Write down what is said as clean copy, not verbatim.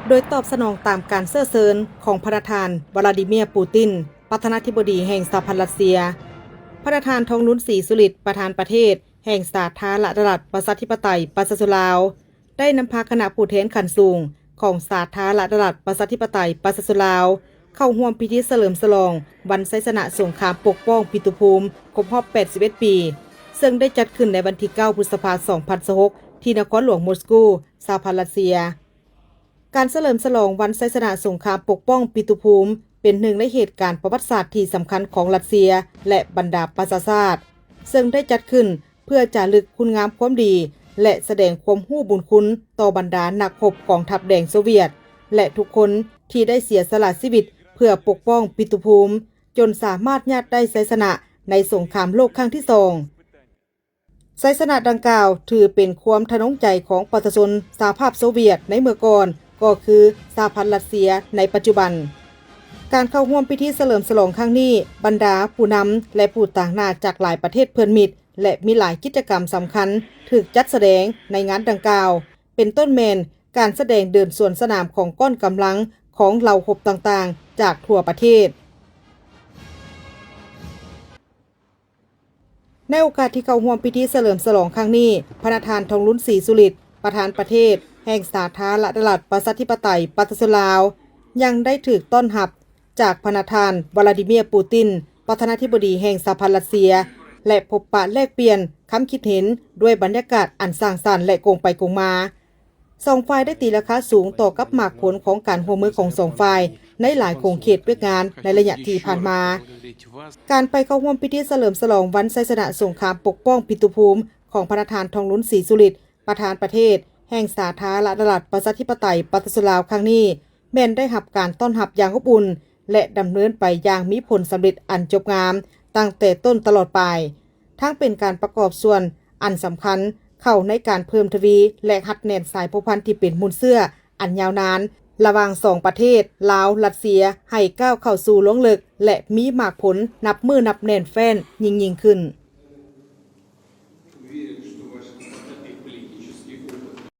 โดยตอบสนองตามการเสริญของประธานวลาดิเมียร์ปูตินประธานาธิบดีแห่งสหพันธ์รัสเซียประธานทองนุ้นศรีสุริตประธานประเทศแห่งสาธารณรัฐประชาธิปไตยประชาชนลาวได้นำพาคณะผู้แทนขั้นสูงของสาธารณรัฐประชาธิปไตยประชาชนลาวเข้าร่วมพิธีเฉลิมฉลองวันชัยชนะสงครามปกป้องปิตุภูมิครบรอบ 81 ปีซึ่งได้จัดขึ้นในวันที่ 9 พฤษภาคม 2026 ที่นครหลวงมอสโกสหพันธ์รัสเซียการเฉลิมฉลองวันชัยชนะสงครามปกป้องปิตุภูมิเป็นหนึ่งในเหตุการณ์ประวัติศาสตร์ที่สำคัญของรัสเซียและบรรดาประชาชาติซึ่งได้จัดขึ้นเพื่อจารึกคุณงามความดีและแสดงความรู้บุญคุณต่อบรรดานักรบกองทัพแดงโซเวียตและทุกคนที่ได้เสียสละชีวิตเพื่อปกป้องปิตุภูมิจนสามารถญาติได้ชัยชนะในสงครามโลกครั้งที่2ชัยชนะดังกล่าวถือเป็นความทะนงใจของประชาชนสหภาพโซเวียตในเมื่อก่อนก็คือสหพันธ์รัสเซียในปัจจุบันการเข้าร่วมพิธีเฉลิมฉลองครั้งนี้บรรดาผู้นำและผู้ต่างหน้าจากหลายประเทศเพื่อนมิตรและมีหลายกิจกรรมสำคัญถูกจัดแสดงในงานดังกล่าวเป็นต้นแมนการแสดงเดินสวนสนามของก้อนกำลังของเหล่าหบต่างๆจากทั่วประเทศในโอกาสที่เข้าร่วมพิธีเฉลิมฉลองครั้งนี้ประธานทองลุ้นศรีสุริตประธานประเทศแห่งสาธารณรัฐประชาธิปไตยประชาชนลาวยังได้ถูกต้อนรับจากประธานวลาดิเมียร์ปูตินประธานาธิบดีแห่งสหพันธ์รัสเซียและพบปะแลกเปลี่ยนคำคิดเห็นด้วยบรรยากาศอันสร้างสรรค์และโกงไปโกงมาสองฝ่ายได้ตีราคาสูงต่อกับหมากผลของการร่วมมือของสองฝ่ายในหลายโครงเขตด้วยงานในระยะที่ผ่านมาการไปเข้าร่วมพิธีเฉลิมฉลองวันชัยชนะสงครามปกป้องปิตุภูมิของประธานทองลุ้นศรีสุริตประธานประเทศแห่งสาธารณรัฐประชาธิปไตยประชาชนลาวครั้งนี้แม้นได้รับการต้อนรับอย่างอบอุ่นและดำเนินไปอย่างมีผลสำเร็จอันจบงามตั้งแต่ต้นตลอดไปทั้งเป็นการประกอบส่วนอันสำคัญเข้าในการเพิ่มทวีและหัดแน่นสายผูกพันที่เป็นมูลเสื้ออันยาวนานระหว่างสองประเทศลาวรัสเซียให้ก้าวเข้าสู่ลงลึกและมีมากผลนับมือนับแน่นแฟ้นยิ่งขึ้น